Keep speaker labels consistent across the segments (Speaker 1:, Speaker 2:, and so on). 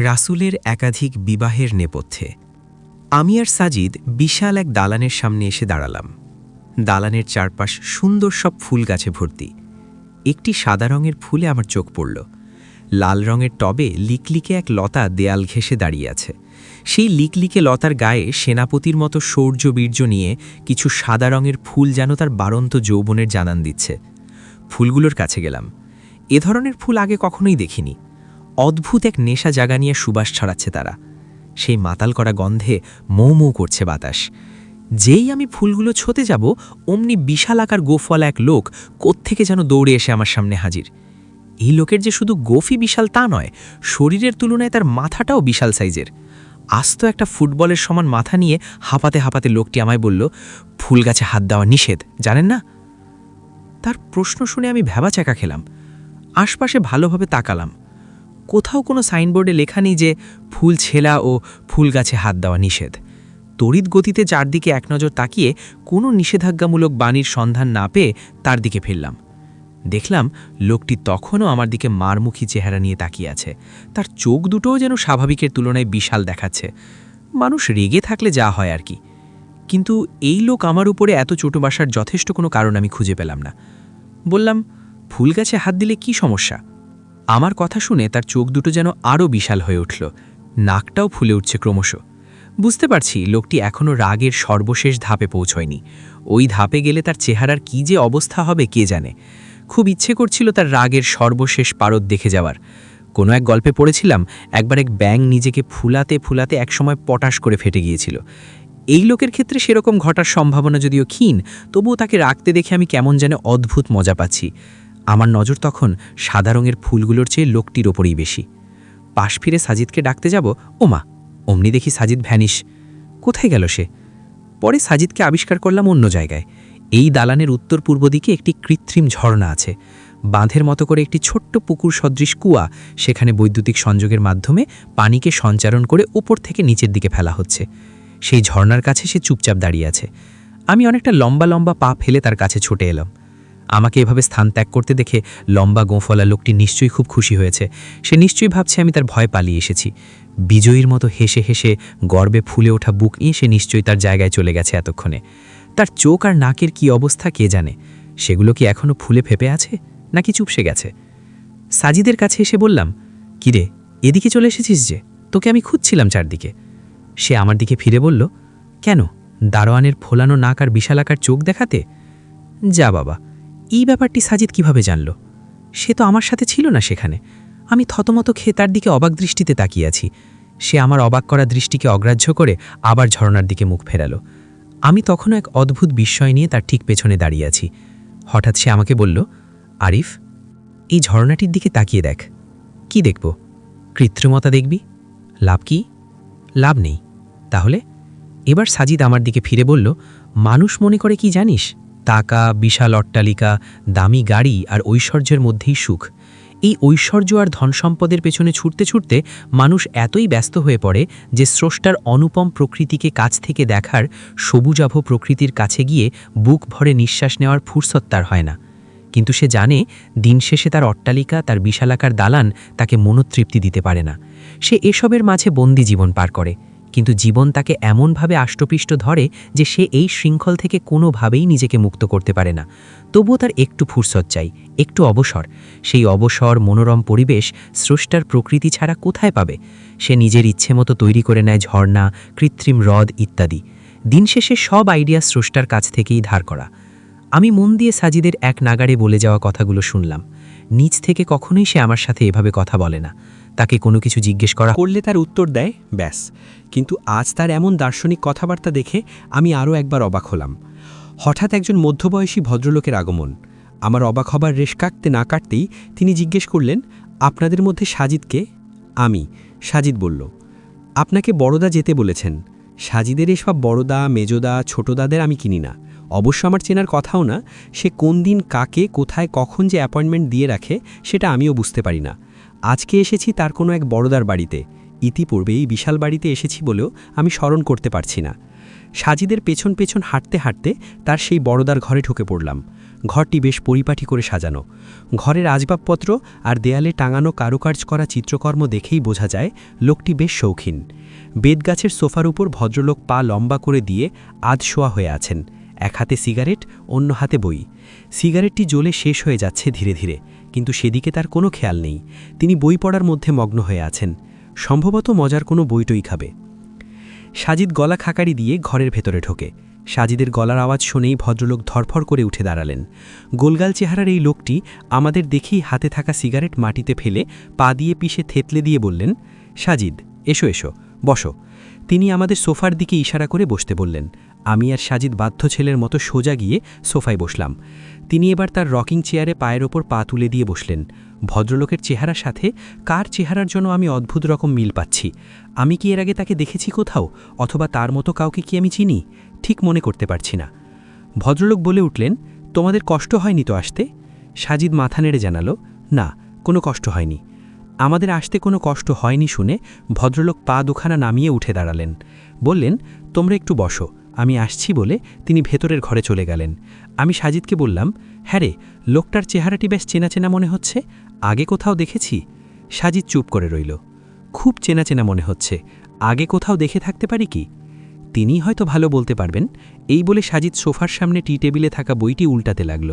Speaker 1: রাসূলের একাধিক বিবাহের নেপথ্যে আমি আর সাজিদ বিশাল এক দালানের সামনে এসে দাঁড়ালাম। দালানের চারপাশ সুন্দর সব ফুল গাছে ভর্তি। একটি সাদা রঙের ফুলে আমার চোখ পড়ল। লাল রঙের টবে লিকলিকে এক লতা দেয়াল ঘেঁষে দাঁড়িয়ে আছে। সেই লিকলিকে লতার গায়ে সেনাপতির মতো শৌর্য বীর্য নিয়ে কিছু সাদা রঙের ফুল যেন তার বাড়ন্ত যৌবনের জানান দিচ্ছে। ফুলগুলোর কাছে গেলাম। এ ধরনের ফুল আগে কখনোই দেখিনি। অদ্ভুত এক নেশা জাগা নিয়ে সুবাস ছড়াচ্ছে তারা। সেই মাতাল করা গন্ধে মৌ মৌ করছে বাতাস। যেই আমি ফুলগুলো ছোতে যাব, অমনি বিশাল আকার গোফওয়ালা এক লোক কোত্থেকে যেন দৌড়ে এসে আমার সামনে হাজির। এই লোকের যে শুধু গোফই বিশাল তা নয়, শরীরের তুলনায় তার মাথাটাও বিশাল সাইজের। আস্ত একটা ফুটবলের সমান মাথা নিয়ে হাঁপাতে হাঁপাতে লোকটি আমায় বলল, ফুল গাছে হাত দেওয়া নিষেধ, জানেন না? তার প্রশ্ন শুনে আমি ভ্যাবাচ্যাকা খেলাম। আশপাশে ভালোভাবে তাকালাম। কোথাও কোনো সাইনবোর্ডে লেখা নেই যে ফুল ছেলা ও ফুল গাছে হাত দেওয়া নিষেধ। তড়িৎ গতিতে চারদিকে এক নজর তাকিয়ে কোনো নিষেধাজ্ঞামূলক বাণীর সন্ধান না পেয়ে তার দিকে ফিরলাম। দেখলাম লোকটি তখনও আমার দিকে মারমুখী চেহারা নিয়ে তাকিয়ে আছে। তার চোখ দুটোও যেন স্বাভাবিকের তুলনায় বিশাল দেখাচ্ছে। মানুষ রেগে থাকলে যা হয় আর কি। কিন্তু এই লোক আমার উপরে এত চোট বাসার যথেষ্ট কোনো কারণ আমি খুঁজে পেলাম না। বললাম, ফুল গাছে হাত দিলে কি সমস্যা? আমার কথা শুনে তার চোখ দুটো যেন আরও বিশাল হয়ে উঠল। নাকটাও ফুলে উঠছে ক্রমশ। বুঝতে পারছি লোকটি এখনও রাগের সর্বশেষ ধাপে পৌঁছয়নি। ওই ধাপে গেলে তার চেহারার কি যে অবস্থা হবে কে জানে। খুব ইচ্ছে করছিল তার রাগের সর্বশেষ পারদ দেখে যাওয়ার। কোনো এক গল্পে পড়েছিলাম, একবার এক ব্যাঙ নিজেকে ফুলাতে ফুলাতে একসময় পটাশ করে ফেটে গিয়েছিল। এই লোকের ক্ষেত্রে সেরকম ঘটার সম্ভাবনা যদিও ক্ষীণ, তবুও তাকে রাখতে দেখে আমি কেমন যেন অদ্ভুত মজা পাচ্ছি। আমার নজর তখন সাদা রঙের ফুলগুলোর চেয়ে লোকটির ওপরেই বেশি। পাশ ফিরে সাজিদকে ডাকতে যাব, ওমা, অমনি দেখি সাজিদ ভ্যানিশ। কোথায় গেল সে? পরে সাজিদকে আবিষ্কার করলাম অন্য জায়গায়। এই দালানের উত্তর পূর্ব দিকে একটি কৃত্রিম ঝর্ণা আছে। বাঁধের মতো করে একটি ছোট্ট পুকুর সদৃশ কুয়া, সেখানে বৈদ্যুতিক সংযোগের মাধ্যমে পানিকে সঞ্চারণ করে উপর থেকে নিচের দিকে ফেলা হচ্ছে। সেই ঝর্ণার কাছে সে চুপচাপ দাঁড়িয়ে আছে। আমি অনেকটা লম্বা লম্বা পা ফেলে তার কাছে ছুটে এলাম। আমাকে এভাবে স্থান ত্যাগ করতে দেখে লম্বা গোঁফওয়ালা লোকটি নিশ্চয়ই খুব খুশি হয়েছে। সে নিশ্চয়ই ভাবছে আমি তার ভয় পালিয়ে এসেছি। বিজয়ীর মতো হেসে হেসে গর্বে ফুলে ওঠা বুক নিয়ে সে নিশ্চয়ই তার জায়গায় চলে গেছে এতক্ষণে। তার চোখ আর নাকের কি অবস্থা কে জানে। সেগুলো কি এখনও ফুলে ফেপে আছে নাকি চুপসে গেছে? সাজিদের কাছে এসে বললাম, কিরে, এদিকে চলে এসেছিস যে? তোকে আমি খুঁজছিলাম চারদিকে। সে আমার দিকে ফিরে বলল, কেন, দারোয়ানের ফোলানো নাক আর বিশালাকার চোখ দেখাতে? যা বাবা, এই ব্যাপারটি সাজিদ কিভাবে জানল? সে তো আমার সাথে ছিল না সেখানে। আমি থতমত খেয়ে তার দিকে অবাক দৃষ্টিতে তাকিয়ে আছি। সে আমার অবাক করা দৃষ্টিকে অগ্রাহ্য করে আবার ঝরনার দিকে মুখ ফেরালো। আমি তখনও এক অদ্ভুত বিস্ময় নিয়ে তার ঠিক পেছনে দাঁড়িয়ে আছি। হঠাৎ সে আমাকে বলল, আরিফ, এই ঝরনাটির দিকে তাকিয়ে দেখ। কি দেখব? কৃত্রিমতা দেখবি। লাভ কি? লাভ নেই। তাহলে? এবার সাজিদ আমার দিকে ফিরে বলল, মানুষ মনে করে কি জানিস? টাকা, বিশাল অট্টালিকা, দামি গাড়ি আর ঐশ্বর্যের মধ্যেই সুখ। এই ঐশ্বর্য আর ধনসম্পদের পেছনে ছুটতে ছুটতে মানুষ এতই ব্যস্ত হয়ে পড়ে যে স্রষ্টার অনুপম প্রকৃতিকে কাছ থেকে দেখার, সবুজাভ প্রকৃতির কাছে গিয়ে বুক ভরে নিঃশ্বাস নেওয়ার ফুরসত তার হয় না। কিন্তু সে জানে দিন শেষে তার অট্টালিকা, তার বিশালাকার দালান তাকে মনোতৃপ্তি দিতে পারে না। সে এসবের মাঝে বন্দি জীবন পার করে, কিন্তু জীবন তাকে এমনভাবে আষ্টপৃষ্ট ধরে যে সে এই শৃঙ্খল থেকে কোনোভাবেই নিজেকে মুক্ত করতে পারে না। তবুও তার একটু ফুরসত চাই, একটু অবসর। সেই অবসর, মনোরম পরিবেশ স্রষ্টার প্রকৃতি ছাড়া কোথায় পাবে? সে নিজের ইচ্ছে মতো তৈরি করে নেয় ঝর্ণা, কৃত্রিম হ্রদ ইত্যাদি। দিন শেষে সব আইডিয়া স্রষ্টার কাছ থেকেই ধার করা। আমি মন দিয়ে সাজিদের এক নাগাড়ে বলে যাওয়া কথাগুলো শুনলাম। নিজ থেকে কখনোই সে আমার সাথে এভাবে কথা বলে না। তাকে কোনো কিছু জিজ্ঞেস করা
Speaker 2: করলে তার উত্তর দেয়, ব্যাস। কিন্তু আজ তার এমন দার্শনিক কথাবার্তা দেখে আমি আরও একবার অবাক হলাম। হঠাৎ একজন মধ্যবয়সী ভদ্রলোকের আগমন। আমার অবাক হবার রেশ কাটতে না কাটতেই তিনি জিজ্ঞেস করলেন, আপনাদের মধ্যে সাজিদকে? আমি। সাজিদ বলল, আপনাকে বড়দা যেতে বলেছেন। সাজিদের এসব বড়দা, মেজদা, ছোটদাদের আমি কিনি না। অবশ্য আমার চেনার কথাও না। সে কোন দিন কাকে, কোথায়, কখন যে অ্যাপয়েন্টমেন্ট দিয়ে রাখে সেটা আমিও বুঝতে পারি না। আজকে এসেছি তার কোনো এক বড়দার বাড়িতে। ইতিপূর্বে এই বিশাল বাড়িতে এসেছি বলেও আমি স্মরণ করতে পারছি না। সাজিদের পেছন পেছন হাঁটতে হাঁটতে তার সেই বড়দার ঘরে ঢুকে পড়লাম। ঘরটি বেশ পরিপাটি করে সাজানো। ঘরের আসবাবপত্র আর দেয়ালে টাঙানো কারুকার্য করা চিত্রকর্ম দেখেই বোঝা যায় লোকটি বেশ শৌখিন। বেতগাছের সোফার উপর ভদ্রলোক পা লম্বা করে দিয়ে আধশোয়া হয়ে আছেন, এক হাতে সিগারেট, অন্য হাতে বই। সিগারেটটি জ্বলে শেষ হয়ে যাচ্ছে ধীরে ধীরে, কিন্তু সেদিকে তার কোনো খেয়াল নেই। তিনি বই পড়ার মধ্যে মগ্ন হয়ে আছেন, সম্ভবত মজার কোনো বইটই খাবে। সাজিদ গলা খাকারি দিয়ে ঘরের ভেতরে ঢোকে। সাজিদের গলার আওয়াজ শুনেই ভদ্রলোক ধরফর করে উঠে দাঁড়ালেন। গোলগাল চেহারার এই লোকটি আমাদের দেখেই হাতে থাকা সিগারেট মাটিতে ফেলে পা দিয়ে পিষে থেতলে দিয়ে বললেন, সাজিদ, এসো এসো, বসো। তিনি আমাদের সোফার দিকে ইশারা করে বসতে বললেন। আমি আর সাজিদ বাধ্য ছেলের মতো সোজা গিয়ে সোফায় বসলাম। তিনি এবার তার রকিং চেয়ারে পায়ের ওপর পা তুলে দিয়ে বসলেন। ভদ্রলোকের চেহারার সাথে কার চেহারার জন্য আমি অদ্ভুত রকম মিল পাচ্ছি। আমি কি এর আগে তাকে দেখেছি কোথাও, অথবা তার মতো কাউকে কি আমি চিনি? ঠিক মনে করতে পারছি না। ভদ্রলোক বলে উঠলেন, তোমাদের কষ্ট হয়নি তো আসতে? সাজিদ মাথা নেড়ে জানালো, না, কোনো কষ্ট হয়নি। আমাদের আসতে কোনো কষ্ট হয়নি শুনে ভদ্রলোক পা দুখানা নামিয়ে উঠে দাঁড়ালেন। বললেন, তোমরা একটু বসো, আমি আসছি বলে তিনি ভেতরের ঘরে চলে গেলেন। আমি সাজিদকে বললাম, হ্যাঁ রে, লোকটার চেহারাটি বেশ চেনা চেনা মনে হচ্ছে, আগে কোথাও দেখেছি? সাজিদ চুপ করে রইল। খুব চেনা চেনা মনে হচ্ছে, আগে কোথাও দেখে থাকতে পারি কি? তিনি হয়তো ভালো বলতে পারবেন। এই বলে সাজিদ সোফার সামনে টি টেবিলে থাকা বইটি উল্টাতে লাগল।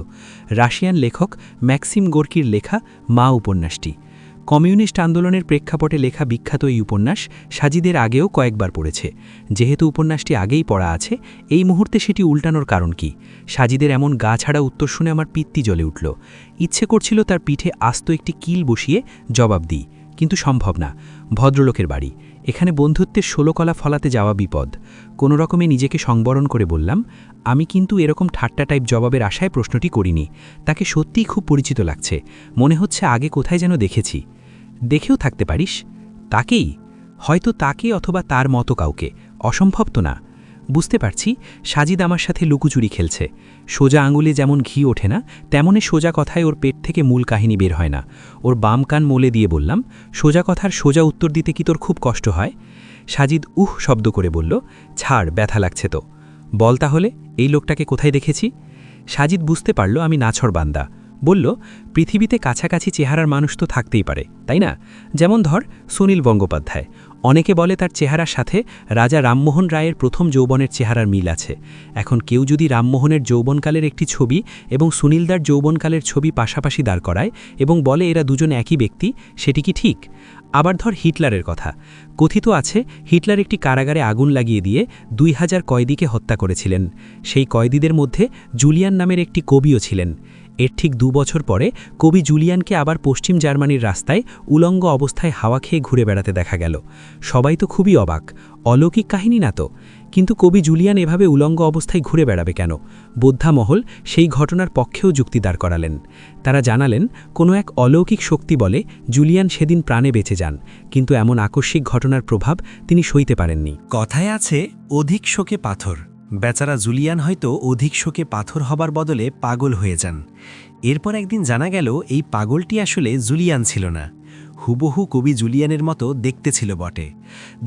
Speaker 2: রাশিয়ান লেখক ম্যাক্সিম গোর্কির লেখা মা উপন্যাসটি। কমিউনিস্ট আন্দোলনের প্রেক্ষাপটে লেখা বিখ্যাত এই উপন্যাস সাজিদের আগেও কয়েকবার পড়েছে। যেহেতু উপন্যাসটি আগেই পড়া আছে, এই মুহূর্তে সেটি উল্টানোর কারণ কি? সাজিদের এমন গা ছাড়া উত্তর শুনে আমার পিত্তি জ্বলে উঠল। ইচ্ছে করছিল তার পিঠে আস্ত একটি কিল বসিয়ে জবাব দিই, কিন্তু সম্ভব না। ভদ্রলোকের বাড়ি, এখানে বন্ধুত্বের 16 কলা ফলাতে যাওয়া বিপদ। কোনো রকমে নিজেকে সংবরণ করে বললাম, আমি কিন্তু এরকম ঠাট্টা টাইপ জবাবের আশায় প্রশ্নটি করিনি। তাকে সত্যিই খুব পরিচিত লাগছে, মনে হচ্ছে আগে কোথায় যেন দেখেছি। দেখেও থাকতে পারিস? তাকেই? হয়তো তাকে, অথবা তার মতো কাউকে। অসম্ভব তো না। বুঝতে পারছি সাজিদ আমার সাথে লুকোচুরি খেলছে। সোজা আঙুলে যেমন ঘি ওঠে না, তেমনি সোজা কথায় ওর পেট থেকে মূল কাহিনী বের হয় না। ওর বাম কান মোলে দিয়ে বললাম, সোজা কথার সোজা উত্তর দিতে কি তোর খুব কষ্ট হয়? সাজিদ শব্দ করে বলল, ছাড়, ব্যথা লাগছে তো। বল তাহলে, এই লোকটাকে কোথায় দেখেছি? সাজিদ বুঝতে পারল আমি নাছর বান্দা। বলল, পৃথিবীতে কাছাকাছি চেহারার মানুষ তো থাকতেই পারে, তাই না? যেমন ধর সুনীল গঙ্গোপাধ্যায়। অনেকে বলে তার চেহারার সাথে রাজা রামমোহন রায়ের প্রথম যৌবনের চেহারার মিল আছে। এখন কেউ যদি রামমোহনের যৌবনকালের একটি ছবি এবং সুনীলদার যৌবনকালের ছবি পাশাপাশি দাঁড় করায় এবং বলে এরা দুজন একই ব্যক্তি, সেটি কি ঠিক? আবার ধর হিটলারের কথা। কথিত আছে হিটলার একটি কারাগারে আগুন লাগিয়ে দিয়ে 2000 কয়েদিকে হত্যা করেছিলেন। সেই কয়েদিদের মধ্যে জুলিয়ান নামের একটি কবিও ছিলেন। এর ঠিক 2 বছর পরে কবি জুলিয়ানকে আবার পশ্চিম জার্মানির রাস্তায় উলঙ্গ অবস্থায় হাওয়া খেয়ে ঘুরে বেড়াতে দেখা গেল। সবাই তো খুবই অবাক, অলৌকিক কাহিনী না তো? কিন্তু কবি জুলিয়ান এভাবে উলঙ্গ অবস্থায় ঘুরে বেড়াবে কেন? বোদ্ধা মহল সেই ঘটনার পক্ষেও যুক্তি দাঁড় করালেন। তারা জানালেন, কোনো এক অলৌকিক শক্তি বলে জুলিয়ান সেদিন প্রাণে বেঁচে যান, কিন্তু এমন আকস্মিক ঘটনার প্রভাব তিনি সইতে পারেননি।
Speaker 3: কথায় আছে, অধিক শোকে পাথর। বেচারা জুলিয়ান হয়তো অধিক শোকে পাথর হবার বদলে পাগল হয়ে যান। এরপর একদিন জানা গেল এই পাগলটি আসলে জুলিয়ান ছিল না, হুবহু কবি জুলিয়ানের মতো দেখতে ছিল বটে।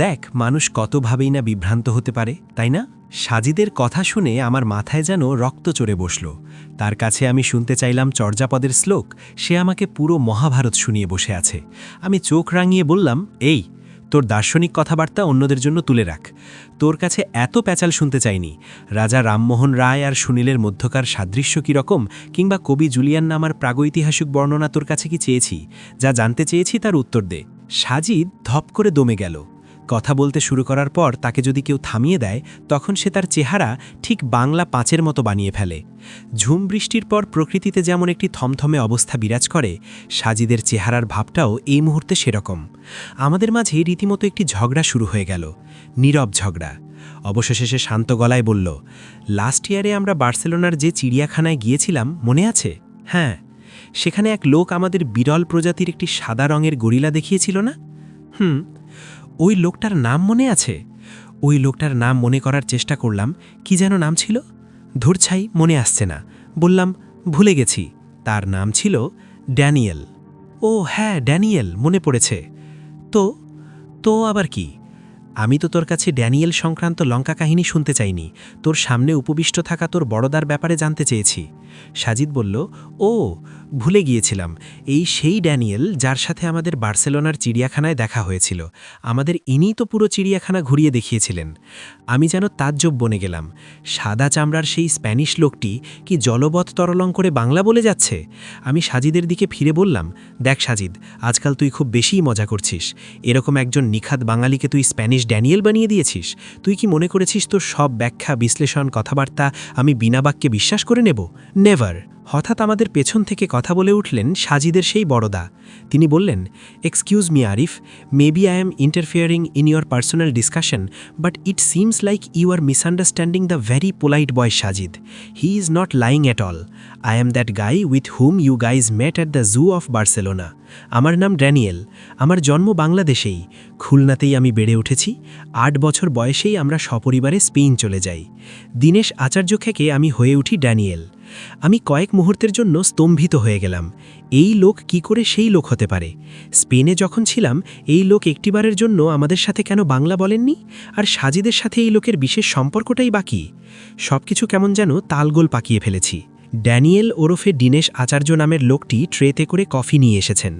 Speaker 3: দেখ, মানুষ কতভাবেই না বিভ্রান্ত হতে পারে, তাই না? সাজিদের কথা শুনে আমার মাথায় যেন রক্ত চড়ে বসল। তার কাছে আমি শুনতে চাইলাম চর্যাপদের শ্লোক, সে আমাকে পুরো মহাভারত শুনিয়ে বসে আছে। আমি চোখ রাঙিয়ে বললাম, এই, তোর দার্শনিক কথাবার্তা অন্যদের জন্য তুলে রাখ। তোর কাছে এত প্যাচাল শুনতে চাইনি। রাজা রামমোহন রায় আর সুনীলের মধ্যকার সাদৃশ্য কীরকম, কিংবা কবি জুলিয়ান নামার প্রাগৈতিহাসিক বর্ণনা তোর কাছে কি চেয়েছি? যা জানতে চেয়েছি তার উত্তর দে। সাজিদ ধপ করে দমে গেল। কথা বলতে শুরু করার পর তাকে যদি কেউ থামিয়ে দেয়, তখন সে তার চেহারা ঠিক বাংলা 5-এর মতো বানিয়ে ফেলে। ঝুম বৃষ্টির পর প্রকৃতিতে যেমন একটি থমথমে অবস্থা বিরাজ করে, সাজিদের চেহারার ভাবটাও এই মুহূর্তে সেরকম। আমাদের মাঝে রীতিমতো একটি ঝগড়া শুরু হয়ে গেল, নীরব ঝগড়া। অবশেষে সে শান্ত গলায় বলল, লাস্ট ইয়ারে আমরা বার্সেলোনার যে চিড়িয়াখানায় গিয়েছিলাম মনে আছে? হ্যাঁ, সেখানে এক লোক আমাদের বিরল প্রজাতির একটি সাদা রঙের গরিলা দেখিয়েছিল না? ওই লোকটার নাম মনে আছে? ওই লোকটার নাম মনে করার চেষ্টা করলাম, কি যেন নাম ছিল? ধুরছাই, মনে আসছে না। বললাম, ভুলে গেছি। তার নাম ছিল ড্যানিয়েল। ও হ্যাঁ, ড্যানিয়েল, মনে পড়েছে। তো তো আবার কি? আমি তো তোর কাছে ড্যানিয়েল সংক্রান্ত লঙ্কা কাহিনী শুনতে চাইনি, তোর সামনে উপবিষ্ট থাকা তোর বড়দার ব্যাপারে জানতে চেয়েছি। সাজিদ বলল, ও ভুলে গিয়েছিলাম, এই সেই ড্যানিয়েল যার সাথে আমাদের বার্সেলোনার চিড়িয়াখানায় দেখা হয়েছিল। আমাদের ইনিই তো পুরো চিড়িয়াখানা ঘুরিয়ে দেখিয়েছিলেন। আমি যেন তাজ্জব বনে গেলাম। সাদা চামড়ার সেই স্প্যানিশ লোকটি কি জলবৎ তরলং করে বাংলা বলে যাচ্ছে। আমি সাজিদের দিকে ফিরে বললাম, দেখ সাজিদ, আজকাল তুই খুব বেশিই মজা করছিস। এরকম একজন নিখাত বাঙালিকে তুই স্প্যানিশ ড্যানিয়েল বানিয়ে দিয়েছিস। তুই কি মনে করেছিস তোর সব ব্যাখ্যা, বিশ্লেষণ, কথাবার্তা আমি বিনা বাক্যে বিশ্বাস করে নেব? নেভার। হঠাৎ আমাদের পেছন থেকে কথা বলে উঠলেন সাজিদের সেই বড়দা। তিনি বললেন, excuse me Arif, maybe I am interfering in your personal discussion, but it seems like you are misunderstanding the very polite boy Sajid. He is not lying at all. I am that guy with whom you guys met at the zoo of Barcelona. আমার নাম Daniel. আমার জন্ম বাংলাদেশেই, খুলনাতেই আমি বেড়ে উঠেছি। 8 বছর বয়সেই আমরা সপরিবারে স্পেন চলে যাই। দীনেশ আচার্য থেকে আমি হয়ে উঠি ড্যানিয়েল। আমি কয়েক মুহূর্তের জন্য স্তম্ভিত হয়ে গেলাম। এই লোক কি করে সেই লোক হতে পারে? স্পেনে যখন ছিলাম এই লোক একটিবারের জন্য আমাদের সাথে কেন বাংলা বলেননি? আর সাজিদের সাথে এই লোকের বিশেষ সম্পর্কটাই বাকি। সবকিছু কেমন যেন তালগোল পাকিয়ে ফেলেছি। ড্যানিয়েল ওরফে দীনেশ আচার্য নামের লোকটি ট্রেতে করে কফি নিয়ে এসেছেন।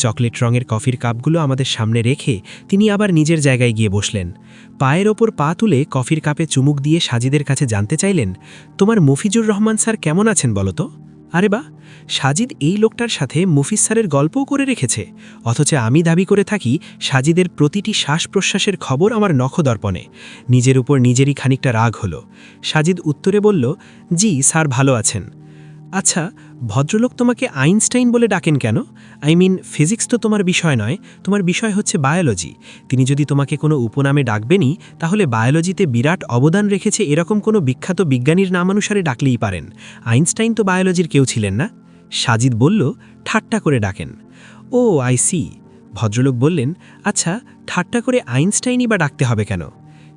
Speaker 3: চকলেট রঙের কফির কাপগুলো আমাদের সামনে রেখে তিনি আবার নিজের জায়গায় গিয়ে বসলেন। পায়ের ওপর পা তুলে কফির কাপে চুমুক দিয়ে সাজিদের কাছে জানতে চাইলেন, তোমার মফিজুর রহমান স্যার কেমন আছেন বলো তো? আরে বা, সাজিদ এই লোকটার সাথে মফিজ স্যারের গল্পও করে রেখেছে। অথচ আমি দাবি করে থাকি সাজিদের প্রতিটি শ্বাস প্রশ্বাসের খবর আমার নখদর্পণে। নিজের উপর নিজেরই খানিকটা রাগ হলো। সাজিদ উত্তরে বলল, জি স্যার ভালো আছেন। আচ্ছা, ভদ্রলোক তোমাকে আইনস্টাইন বলে ডাকেন কেন? আই মিন, ফিজিক্স তো তোমার বিষয় নয়, তোমার বিষয় হচ্ছে বায়োলজি। তিনি যদি তোমাকে কোনো উপনামে ডাকবেনই, তাহলে বায়োলজিতে বিরাট অবদান রেখেছে এরকম কোনো বিখ্যাত বিজ্ঞানীর নামানুসারে ডাকলেই পারেন। আইনস্টাইন তো বায়োলজির কেউ ছিলেন না। সাজিদ বলল, ঠাট্টা করে ডাকেন। ও আই সি। ভদ্রলোক বললেন, আচ্ছা, ঠাট্টা করে আইনস্টাইনই বা ডাকতে হবে কেন?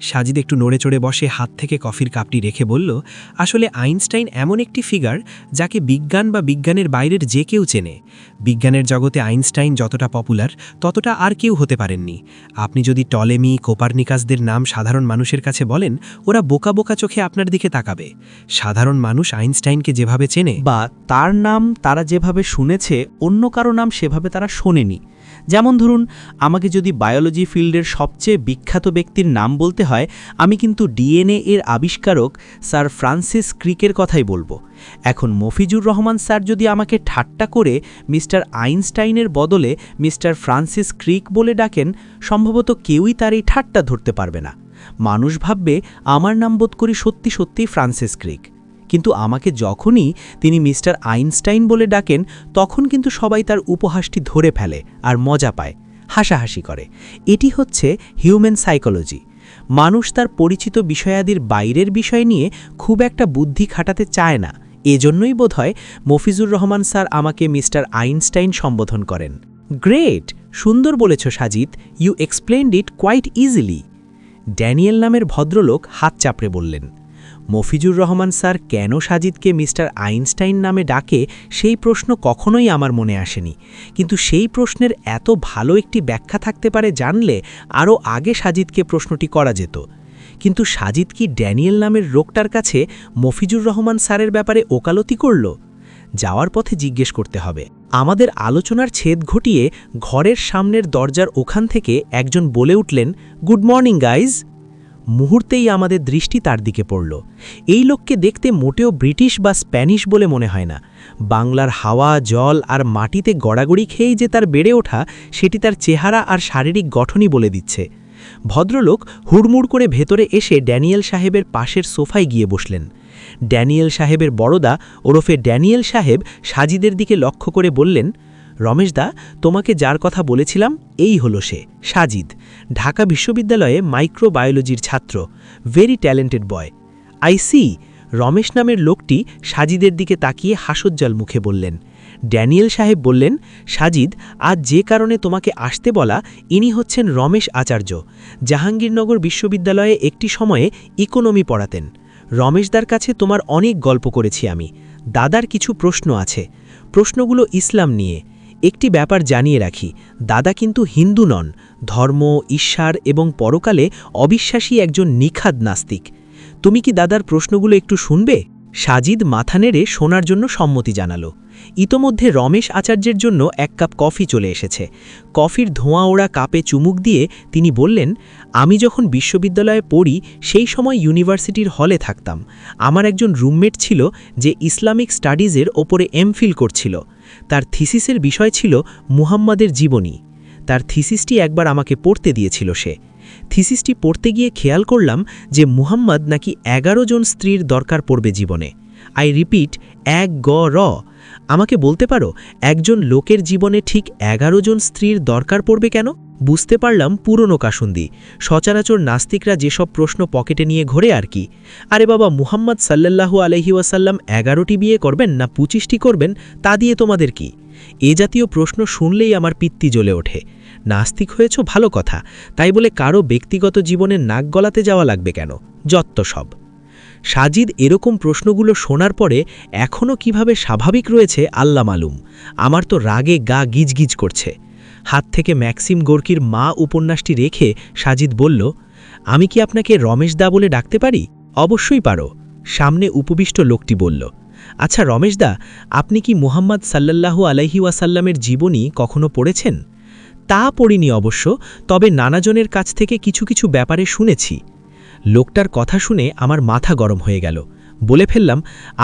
Speaker 3: সাজিদ একটু নড়ে চড়ে বসে হাত থেকে কফির কাপটি রেখে বলল, আসলে আইনস্টাইন এমন একটি ফিগার যাকে বিজ্ঞান বা বিজ্ঞানের বাইরের যে কেউ চেনে। বিজ্ঞানের জগতে আইনস্টাইন যতটা পপুলার ততটা আর কেউ হতে পারেননি। আপনি যদি টলেমি, কোপারনিকাসদের নাম সাধারণ মানুষের কাছে বলেন, ওরা বোকা বোকা চোখে আপনার দিকে তাকাবে। সাধারণ মানুষ আইনস্টাইনকে যেভাবে চেনে,
Speaker 4: বা তার নাম তারা যেভাবে শুনেছে, অন্য কারো নাম সেভাবে তারা শোনেনি। যেমন ধরুন, আমাকে যদি বায়োলজি ফিল্ডের সবচেয়ে বিখ্যাত ব্যক্তির নাম বলতে হয়, আমি কিন্তু ডিএনএ এর আবিষ্কারক স্যার ফ্রান্সিস ক্রিকের কথাই বলবো। এখন মফিজুর রহমান স্যার যদি আমাকে ঠাট্টা করে মিস্টার আইনস্টাইনের বদলে মিস্টার ফ্রান্সিস ক্রিক বলে ডাকেন, সম্ভবত কেউই তার এই ঠাট্টা ধরতে পারবে না। মানুষ ভাববে আমার নাম বোধ করি সত্যি সত্যিই ফ্রান্সিস ক্রিক। কিন্তু আমাকে যখনই তিনি মিস্টার আইনস্টাইন বলে ডাকেন, তখন কিন্তু সবাই তার উপহাসটি ধরে ফেলে আর মজা পায়, হাসাহাসি করে। এটি হচ্ছে হিউম্যান সাইকোলজি। মানুষ তার পরিচিত বিষয়াদির বাইরের বিষয় নিয়ে খুব একটা বুদ্ধি খাটাতে চায় না। এজন্যই বোধহয় মফিজুর রহমান স্যার আমাকে মিস্টার আইনস্টাইন সম্বোধন করেন। গ্রেট, সুন্দর বলেছ Sajid, you explained it quite easily. Daniel নামের ভদ্রলোক হাত চাপড়ে বললেন। মফিজুর রহমান স্যার কেন সাজিদকে মিস্টার আইনস্টাইন নামে ডাকে, সেই প্রশ্ন কখনোই আমার মনে আসেনি। কিন্তু সেই প্রশ্নের এত ভালো একটি ব্যাখ্যা থাকতে পারে জানলে আরও আগে সাজিদকে প্রশ্নটি করা যেত। কিন্তু সাজিদ কি ড্যানিয়েল নামের লোকটার কাছে মফিজুর রহমান স্যারের ব্যাপারে ওকালতি করল? যাওয়ার পথে জিজ্ঞেস করতে হবে। আমাদের আলোচনার ছেদ ঘটিয়ে ঘরের সামনের দরজার ওখান থেকে একজন বলে উঠলেন, গুড মর্নিং গাইজ। মুহূর্তেই আমাদের দৃষ্টি তার দিকে পড়ল। এই লোককে দেখতে মোটেও ব্রিটিশ বা স্প্যানিশ বলে মনে হয় না। বাংলার হাওয়া, জল আর মাটিতে গড়াগড়ি খেয়েই যে তার বেড়ে ওঠা, সেটি তার চেহারা আর শারীরিক গঠনই বলে দিচ্ছে। ভদ্রলোক হুড়মুড় করে ভেতরে এসে ড্যানিয়েল সাহেবের পাশের সোফায় গিয়ে বসলেন। ড্যানিয়েল সাহেবের বড়দা ওরফে ড্যানিয়েল সাহেব সাজিদের দিকে লক্ষ্য করে বললেন, রমেশদা, তোমাকে যার কথা বলেছিলাম এই হলো সে, সাজিদ। ঢাকা বিশ্ববিদ্যালয়ে মাইক্রোবায়োলজির ছাত্র, very talented boy. I see. Ramesh নামের লোকটি সাজিদের দিকে তাকিয়ে হাসজ্জ্বল মুখে বললেন। ড্যানিয়েল সাহেব বললেন, সাজিদ, আজ যে কারণে তোমাকে আসতে বলা, ইনি হচ্ছেন রমেশ আচার্য। জাহাঙ্গীরনগর বিশ্ববিদ্যালয়ে একটি সময়ে ইকোনমি পড়াতেন। রমেশদার কাছে তোমার অনেক গল্প করেছি আমি। দাদার কিছু প্রশ্ন আছে। প্রশ্নগুলো ইসলাম নিয়ে। একটি ব্যাপার জানিয়ে রাখি, দাদা কিন্তু হিন্দু নন, ধর্ম, ঈশ্বর এবং পরকালে অবিশ্বাসী একজন নিখাদ নাস্তিক। তুমি কি দাদার প্রশ্নগুলো একটু শুনবে? সাজিদ মাথা নেড়ে শোনার জন্য সম্মতি জানালো। ইতোমধ্যে রমেশ আচার্যের জন্য এক কাপ কফি চলে এসেছে। কফির ধোঁয়া ওড়া কাপে চুমুক দিয়ে তিনি বললেন, আমি যখন বিশ্ববিদ্যালয়ে পড়ি সেই সময় ইউনিভার্সিটির হলে থাকতাম। আমার একজন রুমমেট ছিল যে ইসলামিক স্টাডিজের ওপরে এমফিল করছিল। তার থিসিসের বিষয় ছিল মুহাম্মাদের জীবনী। তার থিসিসটি একবার আমাকে পড়তে দিয়েছিল সে। থিসিসটি পড়তে গিয়ে খেয়াল করলাম যে মুহাম্মদ নাকি 11 জন স্ত্রীর দরকার পড়বে জীবনে। আই রিপিট, 1 আমাকে বলতে পারো একজন লোকের জীবনে ঠিক 11 জন স্ত্রীর দরকার পড়বে কেন? বুঝতে পারলাম পুরনো কাসুন্দি, সচরাচর নাস্তিকরা যেসব প্রশ্ন পকেটে নিয়ে ঘোরে আর কি। আরে বাবা, মুহাম্মদ সাল্লাল্লাহু আলাইহি ওয়াসাল্লাম 11টি বিয়ে করবেন না 25টি করবেন, তা দিয়ে তোমাদের কি? এ জাতীয় প্রশ্ন শুনলেই আমার পিত্তি জ্বলে ওঠে। নাস্তিক হয়েছ ভালো কথা, তাই বলে কারো ব্যক্তিগত জীবনে নাক গলাতে যাওয়া লাগবে কেন? যত্ত সব। সাজিদ এরকম প্রশ্নগুলো শোনার পরে এখনও কিভাবে স্বাভাবিক রয়েছে আল্লাহ মালুম। আমার তো রাগে গা গিজগিজ করছে। হাত থেকে ম্যাক্সিম গোর্কির মা উপন্যাসটি রেখে সাজিদ বলল, আমি কি আপনাকে রমেশদা বলে ডাকতে পারি? অবশ্যই পারো, সামনে উপবিষ্ট লোকটি বলল। আচ্ছা রমেশদা, আপনি কি মুহাম্মদ সাল্লাল্লাহু আলাইহি ওয়াসাল্লামের জীবনী কখনো পড়েছেন? তা পড়িনি অবশ্য, তবে নানাজনের কাছ থেকে কিছু কিছু ব্যাপারে শুনেছি। লোকটার কথা শুনে আমার মাথা গরম হয়ে গেল। বলে ফেললাম,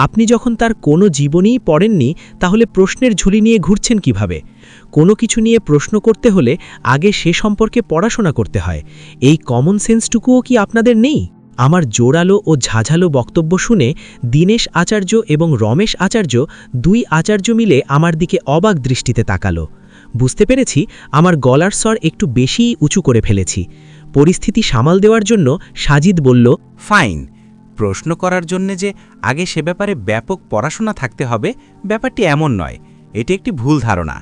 Speaker 4: আপনি যখন তার কোনো জীবনীই পড়েননি তাহলে প্রশ্নের ঝুলি নিয়ে ঘুরছেন কিভাবে? কোনো কিছু নিয়ে প্রশ্ন করতে হলে আগে সে সম্পর্কে পড়াশোনা করতে হয়। এই কমন সেন্সটুকুও কি আপনাদের নেই? আমার জোরালো ও ঝাঝালো বক্তব্য শুনে দীনেশ আচার্য এবং রমেশ আচার্য, দুই আচার্য মিলে আমার দিকে অবাক দৃষ্টিতে তাকালো। বুঝতে পেরেছি আমার গলার স্বর একটু বেশিই উঁচু করে ফেলেছি। পরিস্থিতি সামাল দেওয়ার জন্য সাজিদ বলল,
Speaker 5: ফাইন, প্রশ্ন করার জন্য যে আগে সে ব্যাপারে ব্যাপক পড়াশোনা থাকতে হবে ব্যাপারটি এমন নয়। এটি একটি ভুল ধারণা।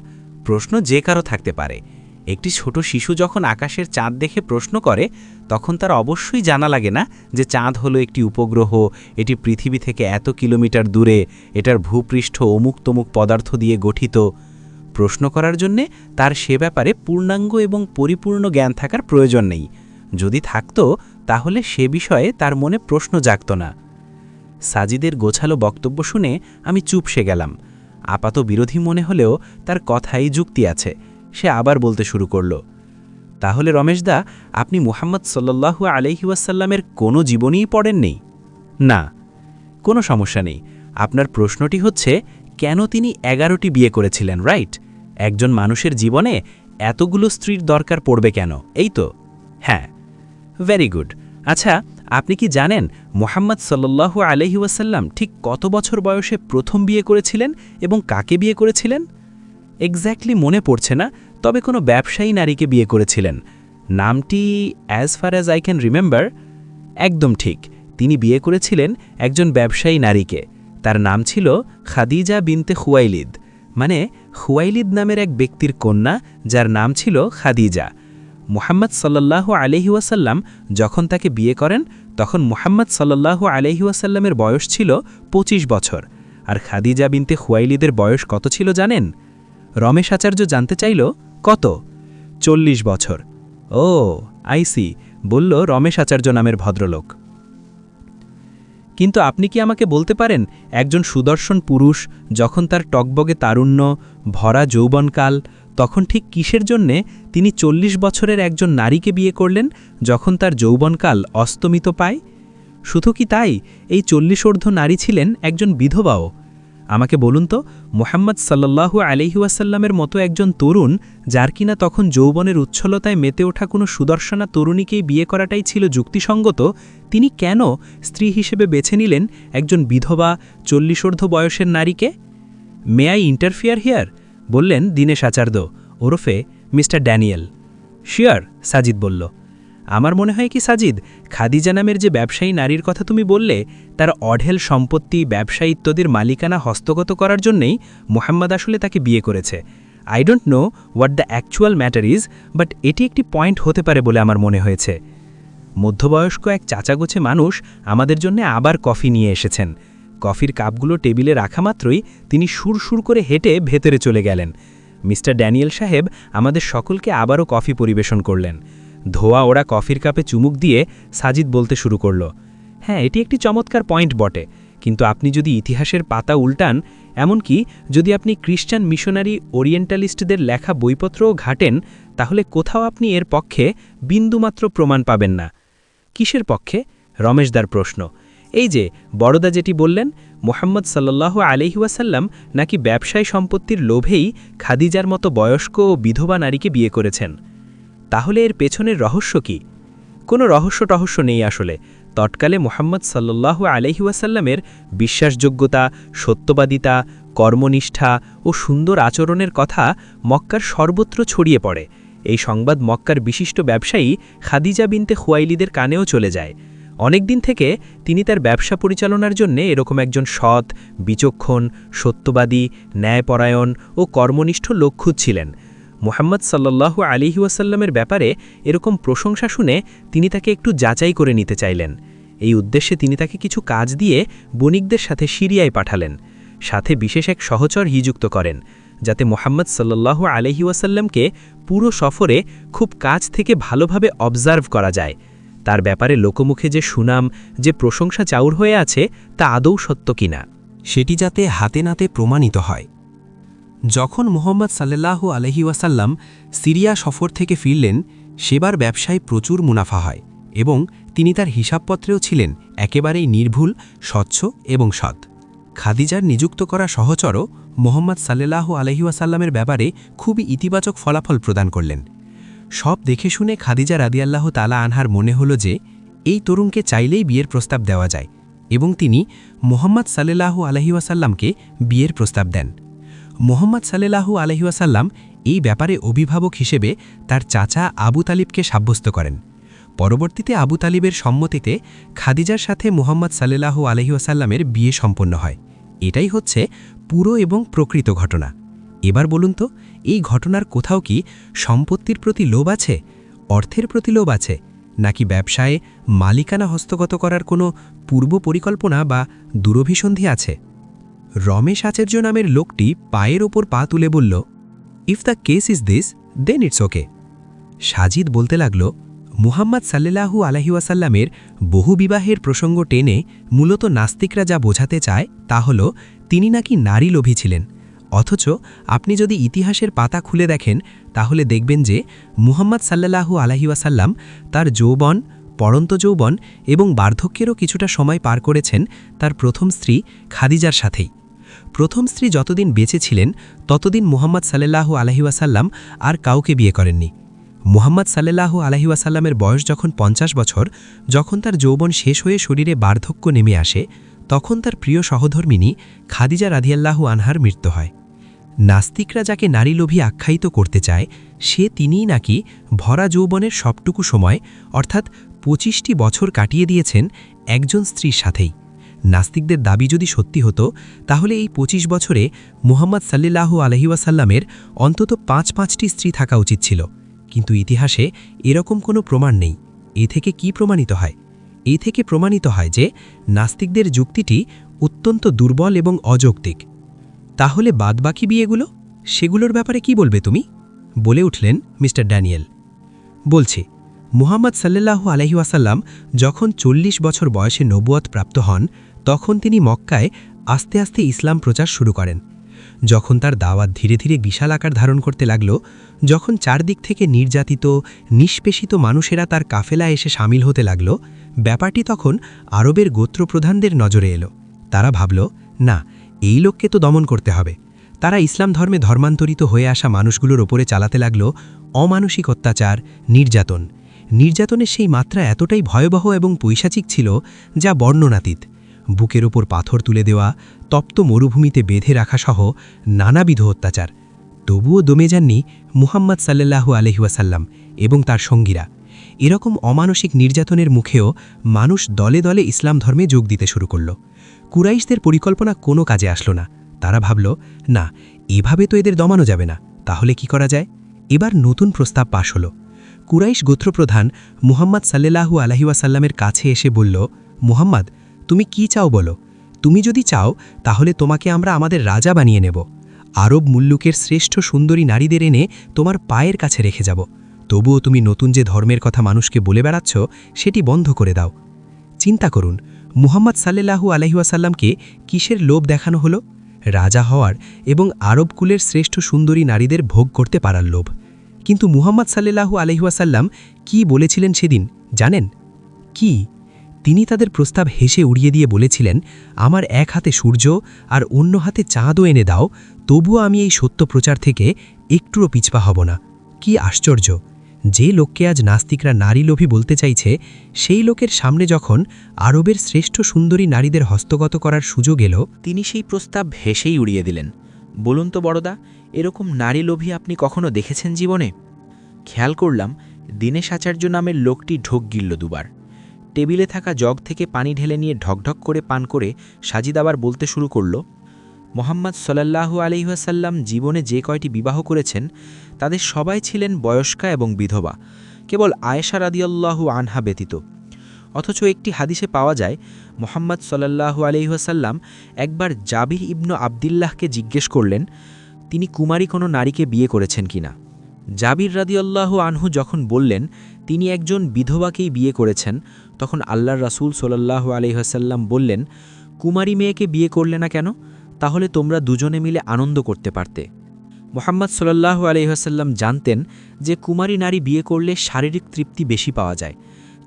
Speaker 5: প্রশ্ন যে কারো থাকতে পারে। একটি ছোট শিশু যখন আকাশের চাঁদ দেখে প্রশ্ন করে তখন তার অবশ্যই জানা লাগে না যে চাঁদ হলো একটি উপগ্রহ, এটি পৃথিবী থেকে এত কিলোমিটার দূরে, এটার ভূপৃষ্ঠ অমুক তমুক পদার্থ দিয়ে গঠিত। প্রশ্ন করার জন্যে তার সে ব্যাপারে পূর্ণাঙ্গ এবং পরিপূর্ণ জ্ঞান থাকার প্রয়োজন নেই। যদি থাকতো তাহলে সে বিষয়ে তার মনে প্রশ্ন জাগত না। সাজিদের গোছালো বক্তব্য শুনে আমি চুপসে গেলাম। আপাত বিরোধী মনে হলেও তার কথাই যুক্তি আছে। সে আবার বলতে শুরু করল, তাহলে রমেশদা, আপনি মুহাম্মদ সাল্লাল্লাহু আলাইহি ওয়াসাল্লামের কোনো জীবনীই পড়েননি? না, কোনো সমস্যা নেই। আপনার প্রশ্নটি হচ্ছে কেন তিনি 11টি বিয়ে করেছিলেন, রাইট? একজন মানুষের জীবনে এতগুলো স্ত্রীর দরকার পড়বে কেন, এই তো? হ্যাঁ, ভেরি গুড। আচ্ছা, আপনি কি জানেন মুহাম্মদ সাল্লাল্লাহু আলাইহি ওয়াসাল্লাম ঠিক কত বছর বয়সে প্রথম বিয়ে করেছিলেন এবং কাকে বিয়ে করেছিলেন? এক্স্যাক্টলি মনে পড়ছে না, তবে কোনো ব্যবসায়ী নারীকে বিয়ে করেছিলেন। নামটি as far as I can remember. একদম ঠিক, তিনি বিয়ে করেছিলেন একজন ব্যবসায়ী নারীকে। তার নাম ছিল খাদিজা বিনতে খুয়াইলিদ, মানে খুয়াইলিদ নামের এক ব্যক্তির কন্যা যার নাম ছিল খাদিজা। মুহাম্মদ সাল্লাল্লাহু আলাইহি ওয়াসাল্লাম যখন তাকে বিয়ে করেন তখন মুহাম্মদ সাল্লাল্লাহু আলাইহি ওয়াসাল্লামের বয়স ছিল 25 বছর, আর খাদিজা বিনতে খুয়াইলিদের বয়স কত ছিল জানেন? রমেশ আচার্য জানতে চাইল, কত? 40 বছর। ও আইসি, বলল রমেশ আচার্য নামের ভদ্রলোক। কিন্তু আপনি কি আমাকে বলতে পারেন একজন সুদর্শন পুরুষ যখন তার টকবগে তারুণ্য, ভরা যৌবনকাল, তখন ঠিক কিসের জন্যে তিনি 40 বছরের একজন নারীকে বিয়ে করলেন যখন তার যৌবনকাল অস্তমিত পায়? শুধু কি তাই, এই 40 নারী ছিলেন একজন বিধবাও। আমাকে বলুন তো, মুহাম্মদ সাল্লাল্লাহু আলাইহি ওয়াসাল্লামের মতো একজন তরুণ যার কিনা তখন যৌবনের উচ্ছলতায় মেতে ওঠা কোনো সুদর্শনা তরুণীকেই বিয়ে করাটাই ছিল যুক্তিসঙ্গত, তিনি কেন স্ত্রী হিসেবে বেছে নিলেন একজন বিধবা 40 বয়সের নারীকে? May I interfere here? বললেন দীনেশ আচার্য ওরফে মিস্টার ড্যানিয়েল। শিয়ার, সাজিদ বলল। আমার মনে হয় কি সাজিদ, খাদিজা নামের যে ব্যবসায়ী নারীর কথা তুমি বললে, তার অঢেল সম্পত্তি, ব্যবসা ইত্যাদির মালিকানা হস্তগত করার জন্যেই মুহাম্মদ আসলে তাকে বিয়ে করেছে। I don't know what the actual matter is, but এটি একটি পয়েন্ট হতে পারে বলে আমার মনে হয়েছে। মধ্যবয়স্ক এক চাচাগোছে মানুষ আমাদের জন্য আবার কফি নিয়ে এসেছেন। কফির কাপগুলো টেবিলে রাখা মাত্রই তিনি সুরসুর করে হেঁটে ভেতরে চলে গেলেন। মিস্টার ড্যানিয়েল সাহেব আমাদের সকলকে আবারও কফি পরিবেশন করলেন। ধোয়া ওরা কফির কাপে চুমুক দিয়ে সাজিদ বলতে শুরু করল, হ্যাঁ, এটি একটি চমৎকার পয়েন্ট বটে, কিন্তু আপনি যদি ইতিহাসের পাতা উল্টান, এমনকি যদি আপনি খ্রিস্টান মিশনারি ওরিয়েন্টালিস্টদের লেখা বইপত্রও ঘাটেন, তাহলে কোথাও আপনি এর পক্ষে বিন্দুমাত্র প্রমাণ পাবেন না। কিসের পক্ষে? রমেশদার প্রশ্ন। এই যে বড়দা যেটি বললেন, মোহাম্মদ সাল্লাল্লাহু আলাইহি ওয়াসাল্লাম নাকি ব্যবসায় সম্পত্তির লোভেই খাদিজার মতো বয়স্ক ও বিধবা নারীকে বিয়ে করেছেন। তাহলে এর পেছনের রহস্য কি? কোনো রহস্য নেই আসলে। তৎকালে মোহাম্মদ সাল্লাল্লাহু আলাইহি ওয়াসাল্লামের বিশ্বাসযোগ্যতা, সত্যবাদিতা, কর্মনিষ্ঠা ও সুন্দর আচরণের কথা মক্কার সর্বত্র ছড়িয়ে পড়ে। এই সংবাদ মক্কার বিশিষ্ট ব্যবসায়ী খাদিজা বিনতে খুয়াইলিদের কানেও চলে যায়। অনেকদিন থেকে তিনি তার ব্যবসা পরিচালনার জন্য এরকম একজন সৎ, বিচক্ষণ, সত্যবাদী, ন্যায়পরায়ণ ও কর্মনিষ্ঠ লোক খুঁজছিলেন। মুহাম্মদ সাল্লাল্লাহু আলাইহি ওয়াসাল্লামের ব্যাপারে এরকম প্রশংসা শুনে তিনি তাকে একটু যাচাই করে নিতে চাইলেন। এই উদ্দেশ্যে তিনি তাকে কিছু কাজ দিয়ে বণিকদের সাথে সিরিয়ায় পাঠালেন। সাথে বিশেষ এক সহচর নিযুক্ত করেন, যাতে মুহাম্মদ সাল্লাল্লাহু আলাইহি ওয়াসাল্লামকে পুরো সফরে খুব কাছ থেকে ভালোভাবে অবজার্ভ করা যায়। তার ব্যাপারে লোকমুখে যে সুনাম, যে প্রশংসা চাউর হয়ে আছে, তা আদৌ সত্য কিনা
Speaker 3: সেটি যাতে হাতে নাতে প্রমাণিত হয়। যখন মুহাম্মদ সাল্লাল্লাহু আলাইহি ওয়াসাল্লাম সিরিয়া সফর থেকে ফিরলেন, সেবার ব্যবসায় প্রচুর মুনাফা হয় এবং তিনি তার হিসাবপত্রেও ছিলেন একেবারেই নির্ভুল, স্বচ্ছ এবং সৎ। খাদিজার নিযুক্ত করা সহচরও মুহাম্মদ সাল্লাল্লাহু আলাইহি ওয়াসাল্লামের ব্যাপারে খুবই ইতিবাচক ফলাফল প্রদান করলেন। সব দেখে শুনে খাদিজা রাদিয়াল্লাহু তাআলা আনহার মনে হলো যে এই তরুণকে চাইলেই বিয়ের প্রস্তাব দেওয়া যায়, এবং তিনি মুহাম্মদ সাল্লাল্লাহু আলাইহি ওয়াসাল্লামকে বিয়ের প্রস্তাব দেন। মুহাম্মদ সাল্লাল্লাহু আলাইহি ওয়াসাল্লাম এই ব্যাপারে অভিভাবক হিসেবে তার চাচা আবু তালিবকে সাব্যস্ত করেন। পরবর্তীতে আবু তালিবের সম্মতিতে খাদিজার সাথে মুহাম্মদ সাল্লাল্লাহু আলাইহি ওয়াসাল্লামের বিয়ে সম্পন্ন হয়। এটাই হচ্ছে পুরো এবং প্রকৃত ঘটনা। এবার বলুন তো, এই ঘটনার কোথাও কি সম্পত্তির প্রতি লোভ আছে, অর্থের প্রতি লোভ আছে, নাকি ব্যবসায়ে মালিকানা হস্তগত করার কোনো পূর্ব পরিকল্পনা বা দূরভিসন্ধি আছে? রমেশ আচার্য নামের লোকটি পায়ের ওপর পা তুলে বলল, if the case is this, then it's okay. Sajid বলতে লাগল, মুহাম্মদ সাল্লাল্লাহু আলাইহি ওয়াসাল্লামের বহুবিবাহের প্রসঙ্গ টেনে মূলত নাস্তিকরা যা বোঝাতে চায় তা হল তিনি নাকি নারী লোভী ছিলেন। অথচ আপনি যদি ইতিহাসের পাতা খুলে দেখেন, তাহলে দেখবেন যে মুহাম্মদ সাল্লাল্লাহু আলাইহি ওয়াসাল্লাম তার যৌবন, পড়ন্ত যৌবন এবং বার্ধক্যেরও কিছুটা সময় পার করেছেন তার প্রথম স্ত্রী খাদিজার সাথেই। প্রথম স্ত্রী যতদিন বেঁচে ছিলেন ততদিন মুহাম্মদ সাল্লাল্লাহু আলাইহি ওয়াসাল্লাম আর কাউকে বিয়ে করেননি। মুহাম্মদ সাল্লাল্লাহু আলাইহি ওয়াসাল্লামের বয়স যখন 50 বছর, যখন তার যৌবন শেষ হয়ে শরীরে বার্ধক্য নেমে আসে, তখন তার প্রিয় সহধর্মিণী খাদিজা রাদিয়াল্লাহু আনহার মৃত্যু হয়। নাস্তিকরা যাকে নারীলোভী আখ্যায়িত করতে চায়, সে তিনিই নাকি ভরা যৌবনের সবটুকু সময় অর্থাৎ 25টি বছর কাটিয়ে দিয়েছেন একজন স্ত্রীর সাথেই। নাস্তিকদের দাবি যদি সত্যি হতো, তাহলে এই 25 বছরে মুহাম্মদ সাল্লাল্লাহু আলাইহি ওয়াসাল্লামের অন্তত 5টি স্ত্রী থাকা উচিত ছিল। কিন্তু ইতিহাসে এরকম কোনো প্রমাণ নেই। এ থেকে কি প্রমাণিত হয়? এ থেকে প্রমাণিত হয় যে নাস্তিকদের যুক্তিটি অত্যন্ত দুর্বল এবং অযৌক্তিক। তাহলে বাদবাকি বিয়েগুলো, সেগুলোর ব্যাপারে কি বলবে তুমি? বলে উঠলেন মিস্টার ড্যানিয়েল। বলছি, মুহাম্মদ সাল্লাল্লাহু আলাইহি ওয়াসাল্লাম যখন 40 বছর বয়সে নবুয়ত প্রাপ্ত হন, তখন তিনি মক্কায় আস্তে আস্তে ইসলাম প্রচার শুরু করেন। যখন তার দাওয়াত ধীরে ধীরে বিশাল আকার ধারণ করতে লাগল, যখন চারদিক থেকে নির্যাতিত, নিষ্পেষিত মানুষেরা তার কাফেলা এসে সামিল হতে লাগল, ব্যাপারটি তখন আরবের গোত্রপ্রধানদের নজরে এলো। তারা ভাবল, না, এই লোককে তো দমন করতে হবে। তারা ইসলাম ধর্মে ধর্মান্তরিত হয়ে আসা মানুষগুলোর ওপরে চালাতে লাগল অমানসিক অত্যাচার, নির্যাতন। নির্যাতনের সেই মাত্রা এতটাই ভয়াবহ এবং পৈশাচিক ছিল যা বর্ণনাতীত। বুকের ওপর পাথর তুলে দেওয়া, তপ্ত মরুভূমিতে বেঁধে রাখা সহ নানাবিধ অত্যাচার। তবুও দমে যাননি মুহাম্মদ সাল্লাল্লাহু আলাইহি ওয়াসাল্লাম এবং তার সঙ্গীরা। এরকম অমানসিক নির্যাতনের মুখেও মানুষ দলে দলে ইসলাম ধর্মে যোগ দিতে শুরু করল। কুরাইশদের পরিকল্পনা কোনো কাজে আসলো না। তারা ভাবল, না, এভাবে তো এদের দমানো যাবে না। তাহলে কি করা যায়? এবার নতুন প্রস্তাব পাশ হল। কুরাইশ গোত্রপ্রধান মুহাম্মদ সাল্লাল্লাহু আলাইহি ওয়াসাল্লামের কাছে এসে বলল, মুহাম্মদ, তুমি কি চাও বলো। তুমি যদি চাও তাহলে তোমাকে আমরা আমাদের রাজা বানিয়ে নেব।
Speaker 2: আরব মুল্লুকের শ্রেষ্ঠ সুন্দরী নারীদের এনে তোমার পায়ের কাছে রেখে যাব, তবুও তুমি নতুন যে ধর্মের কথা মানুষকে বলে বেড়াচ্ছ সেটি বন্ধ করে দাও। চিন্তা করুন, মুহাম্মদ সাল্লাল্লাহু আলাইহি ওয়াসাল্লামকে কিসের লোভ দেখানো হলো? রাজা হওয়ার এবং আরব কুলের শ্রেষ্ঠ সুন্দরী নারীদের ভোগ করতে পারার লোভ। কিন্তু মুহাম্মদ সাল্লাল্লাহু আলাইহি ওয়াসাল্লাম কি বলেছিলেন সেদিন জানেন? কি? তিনি তাদের প্রস্তাব হেসে উড়িয়ে দিয়ে বলেছিলেন, আমার এক হাতে সূর্য আর অন্য হাতে চাঁদও এনে দাও, তবুও আমি এই সত্য প্রচার থেকে একটুও পিছপা হব না। কি আশ্চর্য! যে লোককে আজ নাস্তিকরা নারী লোভী বলতে চাইছে, সেই লোকের সামনে যখন আরবের শ্রেষ্ঠ সুন্দরী নারীদের হস্তগত করার সুযোগ এলো,
Speaker 5: তিনি সেই প্রস্তাব হেসেই উড়িয়ে দিলেন। বলুন তো বড়দা, এরকম নারী লোভী আপনি কখনো দেখেছেন জীবনে? খেয়াল করলাম দীনেশ আচার্য নামের লোকটি ঢোক গিলল দুবার। টেবিলে থাকা জগ থেকে পানি ঢেলে নিয়ে ঢকঢক করে পান করে সাজিদ আবার বলতে শুরু করল, মোহাম্মদ সাল্লাল্লাহু আলাইহি ওয়াসাল্লাম জীবনে যে কয়টি বিবাহ করেছেন তাদের সবাই ছিলেন বয়স্কা এবং বিধবা, কেবল আয়েশা রাদিয়াল্লাহু আনহা ব্যতীত। অথচ একটি হাদিসে পাওয়া যায়, মোহাম্মদ সাল্লাল্লাহু আলাইহি ওয়াসাল্লাম একবার জাবির ইবনু আবদিল্লাহকে জিজ্ঞেস করলেন তিনি কুমারী কোনো নারীকে বিয়ে করেছেন কিনা। জাবির রাদিয়াল্লাহু আনহু যখন বললেন তিনি একজন বিধবাকেই বিয়ে করেছেন, তখন আল্লাহর রাসূল সাল্লাল্লাহু আলাইহি ওয়াসাল্লাম বললেন, কুমারী মেয়েকে বিয়ে করলে না কেন? তাহলে তোমরা দুজনে মিলে আনন্দ করতে পারতে। মোহাম্মদ সাল্লাল্লাহু আলাইহি ওয়াসাল্লাম জানতেন যে কুমারী নারী বিয়ে করলে শারীরিক তৃপ্তি বেশি পাওয়া যায়,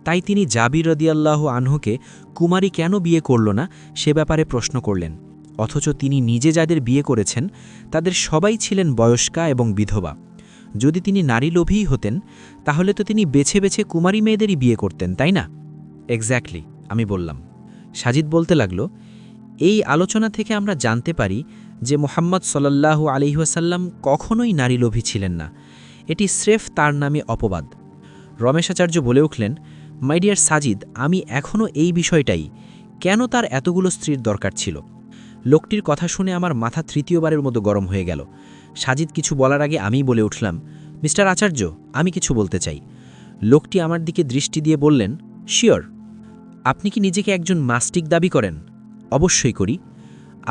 Speaker 5: তাই তিনি জাবির রাদিয়াল্লাহু আনহুকে কুমারী কেন বিয়ে করল না সে ব্যাপারে প্রশ্ন করলেন। অথচ তিনি নিজে যাদের বিয়ে করেছেন তাদের সবাই ছিলেন বয়স্কা এবং বিধবা। যদি তিনি নারী লোভীই হতেন তাহলে তো তিনি বেছে বেছে কুমারী মেয়েদেরই বিয়ে করতেন, তাই না? এক্স্যাক্টলি, আমি বললাম। সাজিদ বলতে লাগল, এই আলোচনা থেকে আমরা জানতে পারি যে মুহাম্মদ সাল্লাল্লাহু আলাইহি ওয়াসাল্লাম কখনোই নারী লোভী ছিলেন না। এটি স্রেফ তার নামে অপবাদ। রমেশাচার্য বলে উঠলেন, মাই ডিয়ার সাজিদ, আমি এখনও এই বিষয়টাই, কেন তার এতগুলো স্ত্রীর দরকার ছিল? লোকটির কথা শুনে আমার মাথা তৃতীয়বারের মতো গরম হয়ে গেল। সাজিদ কিছু বলার আগে আমিই বলে উঠলাম, মিস্টার আচার্য, আমি কিছু বলতে চাই। লোকটি আমার দিকে দৃষ্টি দিয়ে বললেন, শিওর। আপনি কি নিজেকে একজন মাস্টিক দাবি করেন? অবশ্যই করি।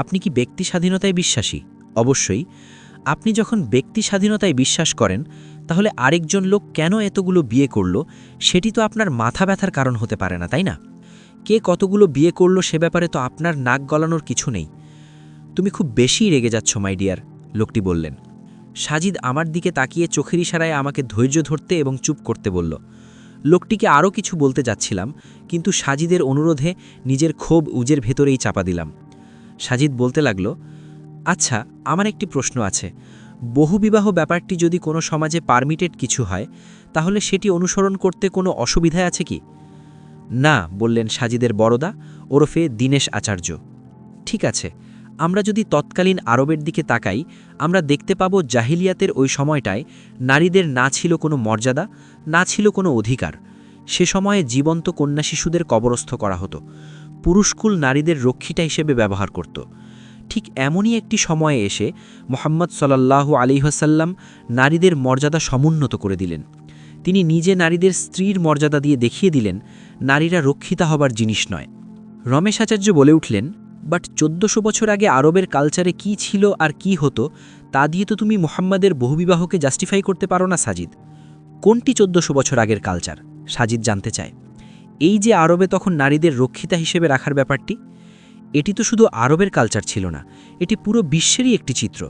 Speaker 5: আপনি কি ব্যক্তি স্বাধীনতায় বিশ্বাসী? অবশ্যই। আপনি যখন ব্যক্তি স্বাধীনতায় বিশ্বাস করেন তাহলে আরেকজন লোক কেন এতগুলো বিয়ে করল সেটি তো আপনার মাথা ব্যথার কারণ হতে পারে না, তাই না? কে কতগুলো বিয়ে করল সে ব্যাপারে তো আপনার নাক গলানোর কিছু নেই। তুমি খুব বেশি রেগে যাচ্ছ মাই ডিয়ার, লোকটি বললেন। সাজিদ আমার দিকে তাকিয়ে চোখের ইশারায় আমাকে ধৈর্য ধরতে এবং চুপ করতে বলল। লোকটিকে আরও কিছু বলতে যাচ্ছিলাম, কিন্তু সাজিদের অনুরোধে নিজের ক্ষোভ উজের ভেতরেই চাপা দিলাম। সাজিদ বলতে লাগল, আচ্ছা, আমার একটি প্রশ্ন আছে। বহুবিবাহ ব্যাপারটি যদি কোনো সমাজে পারমিটেড কিছু হয় তাহলে সেটি অনুসরণ করতে কোনো অসুবিধা আছে কি? না, বললেন সাজিদের বড়দা ওরফে দীনেশ আচার্য। ঠিক আছে, আমরা যদি তৎকালীন আরবের দিকে তাকাই আমরা দেখতে পাব জাহিলিয়াতের ওই সময়টায় নারীদের না ছিল কোনো মর্যাদা, না ছিল কোনো অধিকার। সে সময়ে জীবন্ত কন্যা শিশুদের কবরস্থ করা হতো, পুরুষকুল নারীদের রক্ষিতা হিসেবে ব্যবহার করত। ঠিক এমনই একটি সময়ে এসে মুহাম্মদ সাল্লাল্লাহু আলাইহি ওয়াসাল্লাম নারীদের মর্যাদা সমুন্নত করে দিলেন। তিনি নিজে নারীদের স্ত্রীর মর্যাদা দিয়ে দেখিয়ে দিলেন নারীরা রক্ষিতা হবার জিনিস নয়। রমেশ আচার্য বলে উঠলেন, বাট 1400 বছর আগে আরবের কালচারে কি ছিল আর কি হতো তা দিয়ে তো তুমি মুহাম্মাদের বহুবিবাহকে জাস্টিফাই করতে পারো না সাজিদ। কোনটি 1400 বছর আগের কালচার? সাজিদ জানতে চায়। এই যে আরবে তখন নারীদের রক্ষিতা হিসেবে রাখার ব্যাপারটি, এটি তো শুধু আরবের কালচার ছিল না, এটি পুরো বিশ্বেরই একটি চিত্র।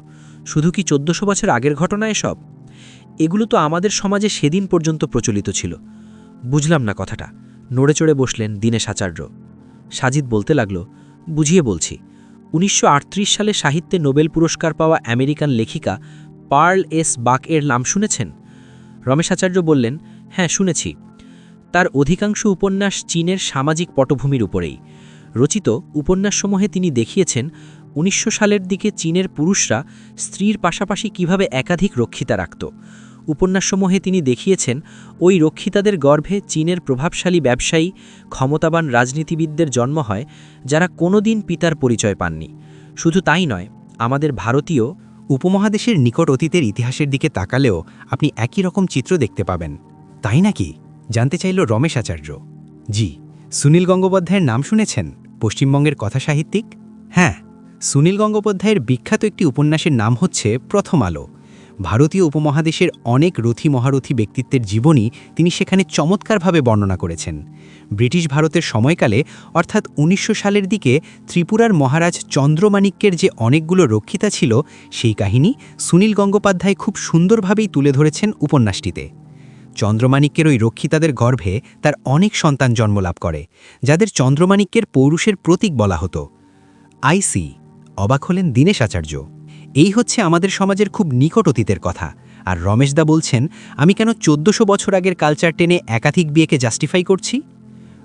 Speaker 5: শুধু কি 1400 বছর আগের ঘটনা এসব? এগুলো তো আমাদের সমাজে সেদিন পর্যন্ত প্রচলিত ছিল। বুঝলাম না কথাটা, নড়ে চড়ে বসলেন দীনেশ আচার্য। সাজিদ বলতে লাগল, বুঝিয়ে বলছি। 1938 সালে সাহিত্যে নোবেল পুরস্কার পাওয়া আমেরিকান লেখিকা পার্ল এস বাক এর নাম শুনেছেন? রমেশ আচার্য বললেন, হ্যাঁ শুনেছি। তার অধিকাংশ উপন্যাস চীনের সামাজিক পটভূমির উপরেই রচিত। উপন্যাসসমূহে তিনি দেখিয়েছেন 1900 সালের দিকে চীনের পুরুষরা স্ত্রীর পাশাপাশি কিভাবে একাধিক রক্ষিতা রাখত। উপন্যাসসমূহে তিনি দেখিয়েছেন ওই রক্ষিতাদের গর্ভে চীনের প্রভাবশালী ব্যবসায়ী, ক্ষমতাবান রাজনীতিবিদদের জন্ম হয় যারা কোনোদিন পিতার পরিচয় পাননি। শুধু তাই নয়, আমাদের ভারতীয়
Speaker 1: উপমহাদেশের নিকট অতীতের ইতিহাসের দিকে তাকালেও আপনি একই রকম চিত্র দেখতে পাবেন, তাই নাকি? জানতে চাইল রমেশ আচার্য। জি। সুনীল গঙ্গোপাধ্যায়ের নাম শুনেছেন? পশ্চিমবঙ্গের কথাসাহিত্যিক। হ্যাঁ, সুনীল গঙ্গোপাধ্যায়ের বিখ্যাত একটি উপন্যাসের নাম হচ্ছে প্রথম আলো। ভারতীয় উপমহাদেশের অনেক রথী মহারথী ব্যক্তিত্বের জীবনী তিনি সেখানে চমৎকারভাবে বর্ণনা করেছেন। ব্রিটিশ ভারতের সময়কালে অর্থাৎ ১৯০০ সালের দিকে ত্রিপুরার মহারাজ চন্দ্রমাণিক্যের যে অনেকগুলো রক্ষিতা ছিল, সেই কাহিনী সুনীল গঙ্গোপাধ্যায় খুব সুন্দরভাবেই তুলে ধরেছেন উপন্যাসটিতে। চন্দ্রমাণিক্যের ওই রক্ষিতাদের গর্ভে তার অনেক সন্তান জন্মলাভ করে, যাদের চন্দ্রমাণিক্যের পৌরুষের প্রতীক বলা হতো। আইসি অবাক হলেন দীনেশ আচার্য। এই হচ্ছে আমাদের সমাজের খুব নিকট অতীতের কথা। আর রমেশদা বলছেন আমি কেন ১৪০০ বছর আগের কালচার টেনে একাধিক বিয়েকে জাস্টিফাই করছি।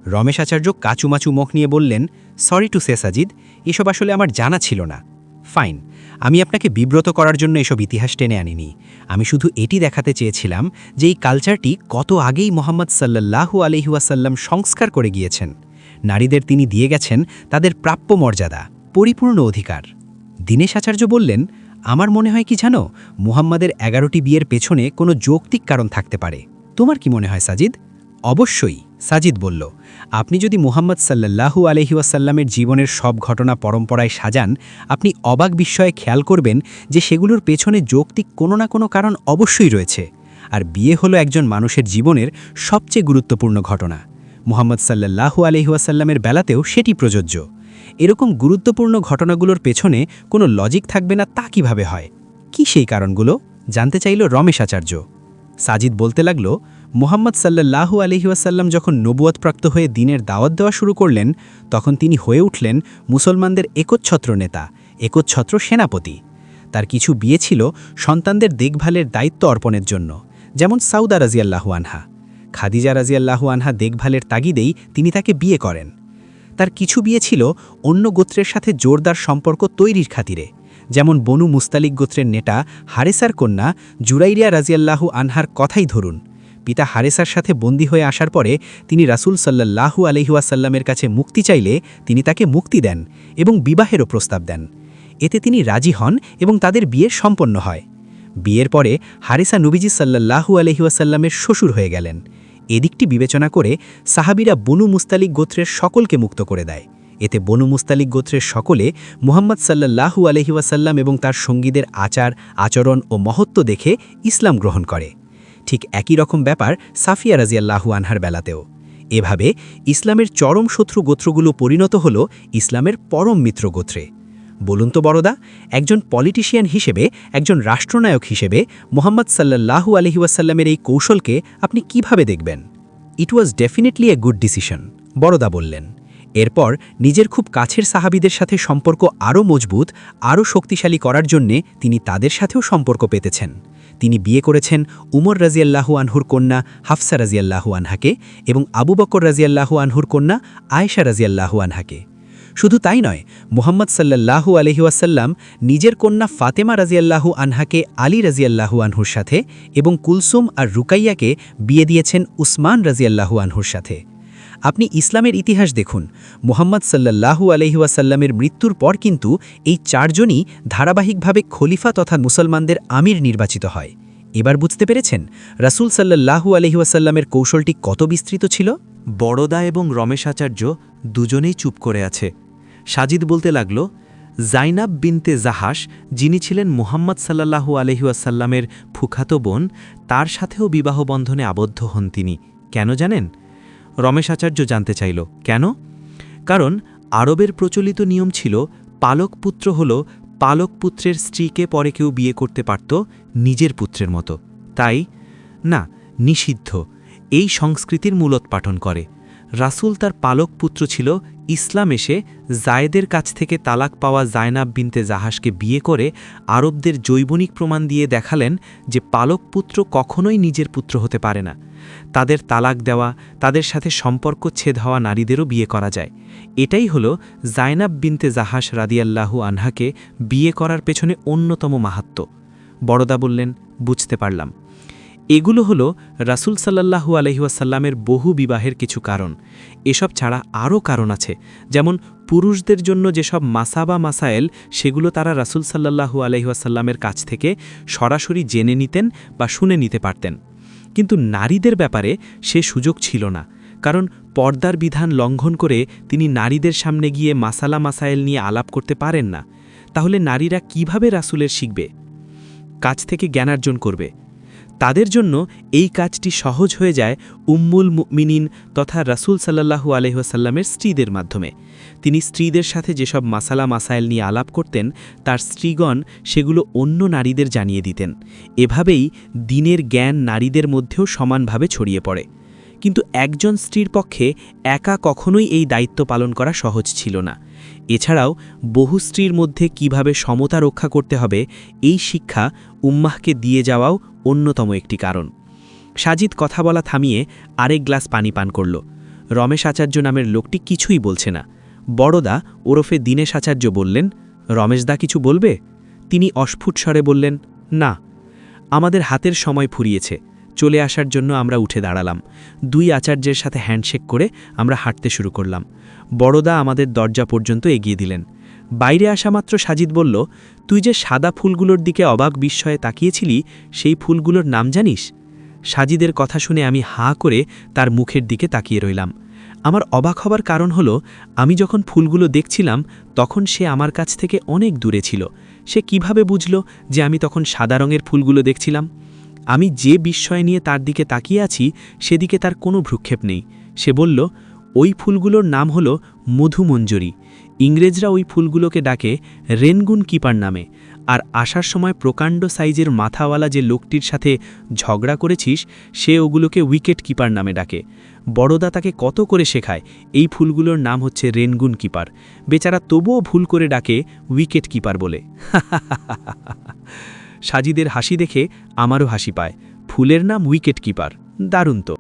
Speaker 1: রমেশ আচার্য কাচুমাচু মুখ নিয়ে বললেন, সরি টু সে সাজিদ, এসব আসলে আমার জানা ছিল না। ফাইন, আমি আপনাকে বিব্রত করার জন্য এসব ইতিহাস টেনে আনিনি। আমি শুধু এটি দেখাতে চেয়েছিলাম যে এই কালচারটি কত আগেই মোহাম্মদ সাল্লাল্লাহু আলাইহি ওয়াসাল্লাম সংস্কার করে গিয়েছেন। নারীদের তিনি দিয়ে গেছেন তাদের প্রাপ্য মর্যাদা, পরিপূর্ণ অধিকার। দীনেশ আচার্য বললেন, আমার মনে হয় কি জানো, মুহাম্মাদের ১১টি বিয়ের পেছনে কোনো যৌক্তিক কারণ থাকতে পারে। তোমার কি মনে হয় সাজিদ? অবশ্যই, সাজিদ বলল। আপনি যদি মুহাম্মদ সাল্লাল্লাহু আলাইহি ওয়াসাল্লামের জীবনের সব ঘটনা পরম্পরায় সাজান, আপনি অবাক বিস্ময়ে খেয়াল করবেন যে সেগুলোর পেছনে যৌক্তিক কোনো না কোনো কারণ অবশ্যই রয়েছে। আর বিয়ে হলো একজন মানুষের জীবনের সবচেয়ে গুরুত্বপূর্ণ ঘটনা। মুহাম্মদ সাল্লাল্লাহু আলাইহি ওয়াসাল্লামের বেলাতেও সেটি প্রযোজ্য। এরকম গুরুত্বপূর্ণ ঘটনাগুলোর পেছনে কোনো লজিক থাকবে না তা কিভাবে হয়? কি সেই কারণগুলো জানতে চাইল রমেশ আচার্য। সাজিদ বলতে লাগল, মুহাম্মদ সাল্লাল্লাহু আলাইহি ওয়াসাল্লাম যখন নবুয়তপ্রাপ্ত হয়ে দ্বীনের দাওয়াত দেওয়া শুরু করলেন, তখন তিনি হয়ে উঠলেন মুসলমানদের একচ্ছত্র নেতা, একচ্ছত্র সেনাপতি। তার কিছু বিয়ে ছিল সন্তানদের দেখভালের দায়িত্ব অর্পণের জন্য, যেমন সাউদা রাজিয়াল্লাহু আনহা। খাদিজা রাজিয়াল্লাহু আনহা দেখভালের তাগিদেই তিনি তাকে বিয়ে করেন। তার কিছু বিয়ে ছিল অন্য গোত্রের সাথে জোরদার সম্পর্ক তৈরির খাতিরে, যেমন বনু মুস্তালিক গোত্রের নেতা হারেসার কন্যা জুরাইরিয়া রাজিয়াল্লাহু আনহার কথাই ধরুন। পিতা হারেসার সাথে বন্দী হয়ে আসার পরে তিনি রাসূল সাল্লাল্লাহু আলাইহি ওয়াসাল্লামের কাছে মুক্তি চাইলে তিনি তাকে মুক্তি দেন এবং বিবাহেরও প্রস্তাব দেন। এতে তিনি রাজি হন এবং তাদের বিয়ে সম্পন্ন হয়। বিয়ের পরে হারেসা নবীজি সাল্লাল্লাহু আলাইহি ওয়াসাল্লামের শ্বশুর হয়ে গেলেন। এদিকটি বিবেচনা করে সাহাবীরা বনু মুস্তালিক গোত্রের সকলকে মুক্ত করে দেয়। এতে বনু মুস্তালিক গোত্রের সকলে মুহাম্মদ সাল্লাল্লাহু আলাইহি ওয়াসাল্লাম এবং তার সঙ্গীদের আচার আচরণ ও মহত্ব দেখে ইসলাম গ্রহণ করে। ঠিক একই রকম ব্যাপার সাফিয়া রাজিয়াল্লাহু আনহার বেলাতেও। এভাবে ইসলামের চরম শত্রু গোত্রগুলো পরিণত হল ইসলামের পরম মিত্র গোত্রে। বলুন তো বড়দা, একজন পলিটিশিয়ান হিসেবে, একজন রাষ্ট্রনায়ক হিসেবে মুহাম্মদ সাল্লাল্লাহু আলাইহি ওয়াসাল্লামের এই কৌশলকে আপনি কিভাবে দেখবেন? ইট ওয়াজ ডেফিনেটলি এ গুড ডিসিশন, বড়দা বললেন। এরপর নিজের খুব কাছের সাহাবীদের সাথে সম্পর্ক আরও মজবুত, আরও শক্তিশালী করার জন্যে তিনি তাদের সাথেও সম্পর্ক পেতেছেন। তিনি বিয়ে করেছেন উমর রাজিয়াল্লাহু আনহুর কন্যা হাফসা রাজিয়াল্লাহু আনহাকে এবং আবু বকর রাজিয়াল্লাহু আনহুর কন্যা আয়েশা রাজিয়াল্লাহু আনহাকে। শুধু তাই নয়, মুহাম্মদ সাল্লাল্লাহু আলাইহি ওয়াসাল্লাম নিজের কন্যা ফাতেমা রাজিয়াল্লাহু আনহাকে আলী রাজিয়াল্লাহু আনহুর সাথে এবং কুলসুম আর রুকাইয়াকে বিয়ে দিয়েছেন উসমান রাজিয়াল্লাহু আনহুর সাথে। আপনি ইসলামের ইতিহাস দেখুন, মুহাম্মদ সাল্লাল্লাহু আলাইহি ওয়াসাল্লামের মৃত্যুর পর কিন্তু এই চারজনই ধারাবাহিকভাবে খলিফা তথা মুসলমানদের আমির নির্বাচিত হয়। এবার বুঝতে পেরেছেন রাসূল সাল্লাল্লাহু আলাইহি ওয়াসাল্লামের কৌশলটি কত বিস্তৃত ছিল?
Speaker 3: বড়দা এবং রমেশ আচার্য দুজনেই চুপ করে আছে। সাজিদ বলতে লাগল, জাইনাব বিনতে জাহাস, যিনি ছিলেন মুহাম্মদ সাল্লাল্লাহু আলাইহি ওয়াসাল্লামের ফুফাতো বোন, তার সাথেও বিবাহ বন্ধনে আবদ্ধ হন তিনি। কেন জানেন? রমেশ আচার্য জানতে চাইল, কেন? কারণ আরবের প্রচলিত নিয়ম ছিল পালক পুত্র হল পালক পুত্রের স্ত্রীকে পরে কেউ বিয়ে করতে পারত নিজের পুত্রের মতো। তাই না, নিষিদ্ধ। এই সংস্কৃতির মূলোৎপাটন করে। রাসূল তার পালক পুত্র ছিল, ইসলাম এসে জায়েদের কাছ থেকে তালাক পাওয়া জায়নাব বিনতে জাহাসকে বিয়ে করে আরবদের জৈবনিক প্রমাণ দিয়ে দেখালেন যে পালক পুত্র কখনোই নিজের পুত্র হতে পারে না। তাদের তালাক দেওয়া, তাদের সাথে সম্পর্ক ছেদ হওয়া নারীদেরও বিয়ে করা যায়। এটাই হলো জায়নাব বিনতে জাহাস রাদিয়াল্লাহু আনহাকে বিয়ে করার পেছনে অন্যতম মাহাত্ম্য। বড়দা বললেন, বুঝতে পারলাম। এগুলো হলো রাসূল সাল্লাল্লাহু আলাইহি ওয়াসাল্লামের বহু বিবাহের কিছু কারণ। এসব ছাড়া আরও কারণ আছে, যেমন পুরুষদের জন্য যেসব মাসাবা মাসায়েল, সেগুলো তারা রাসূল সাল্লাল্লাহু আলাইহি ওয়াসাল্লামের কাছ থেকে সরাসরি জেনে নিতেন বা শুনে নিতে পারতেন। কিন্তু নারীদের ব্যাপারে সে সুযোগ ছিল না, কারণ পর্দার বিধান লঙ্ঘন করে তিনি নারীদের সামনে গিয়ে মাসালা মাসায়েল নিয়ে আলাপ করতে পারেন না।
Speaker 4: তাহলে নারীরা কিভাবে রাসূলের শিখবে, কাছ থেকে জ্ঞানার্জন করবে? তাদের জন্য এই কাজটি সহজ হয়ে যায় উম্মুল মুমিনিন তথা রাসূল সাল্লাল্লাহু আলাইহি ওয়াসাল্লামের স্ত্রীদের মাধ্যমে। তিনি স্ত্রীদের সাথে যেসব মাসালা মাসাইল নিয়ে আলাপ করতেন, তার স্ত্রীগণ সেগুলো অন্য নারীদের জানিয়ে দিতেন। এভাবেই দ্বীনের জ্ঞান নারীদের মধ্যেও সমানভাবে ছড়িয়ে পড়ে। কিন্তু একজন স্ত্রীর পক্ষে একা কখনোই এই দায়িত্ব পালন করা সহজ ছিল না। এছাড়াও বহু স্ত্রীর মধ্যে কিভাবে সমতা রক্ষা করতে হবে, এই শিক্ষা উম্মাহকে দিয়ে যাওয়াও অন্যতম একটি কারণ। সাজিদ কথা বলা থামিয়ে আরেক গ্লাস পানি পান করল। রমেশ আচার্য নামের লোকটি কিছুই বলছে না। বড়দা ওরফে দীনেশ আচার্য বললেন, রমেশদা কিছু বলবে? তিনি অস্ফুট স্বরে বললেন, না। আমাদের হাতের সময় ফুরিয়েছে। চলে আসার জন্য আমরা উঠে দাঁড়ালাম। দুই আচার্যের সাথে হ্যান্ডশেক করে আমরা হাঁটতে শুরু করলাম। বড়দা আমাদের দরজা পর্যন্ত এগিয়ে দিলেন। বাইরে আসা মাত্র সাজিদ বলল, তুই যে সাদা ফুলগুলোর দিকে অবাক বিস্ময়ে তাকিয়েছিলি, সেই ফুলগুলোর নাম জানিস? সাজিদের কথা শুনে আমি হাঁ করে তার মুখের দিকে তাকিয়ে রইলাম। আমার অবাক হবার কারণ হলো, আমি যখন ফুলগুলো দেখছিলাম তখন সে আমার কাছ থেকে অনেক দূরে ছিল। সে কিভাবে বুঝল যে আমি তখন সাদা রঙের ফুলগুলো দেখছিলাম? আমি যে বিস্ময় নিয়ে তার দিকে তাকিয়ে আছি সেদিকে তার কোনো ভ্রুক্ষেপ নেই। সে বলল, ওই ফুলগুলোর নাম হলো মধুমঞ্জরি। ইংরেজরা ওই ফুলগুলোকে ডাকে রেনগুন কিপার নামে। আর আসার সময় প্রকাণ্ড সাইজের মাথাওয়ালা যে লোকটির সাথে ঝগড়া করেছিস, সে ওগুলোকে উইকেট কিপার নামে ডাকে। বড়দা তাকে কত করে শেখায় এই ফুলগুলোর নাম হচ্ছে রেনগুন কিপার। বেচারা তবুও ভুল করে ডাকে উইকেট কিপার বলে। সাজিদের হাসি দেখে আমারও হাসি পায়। ফুলের নাম উইকেট কিপার, দারুণ তো।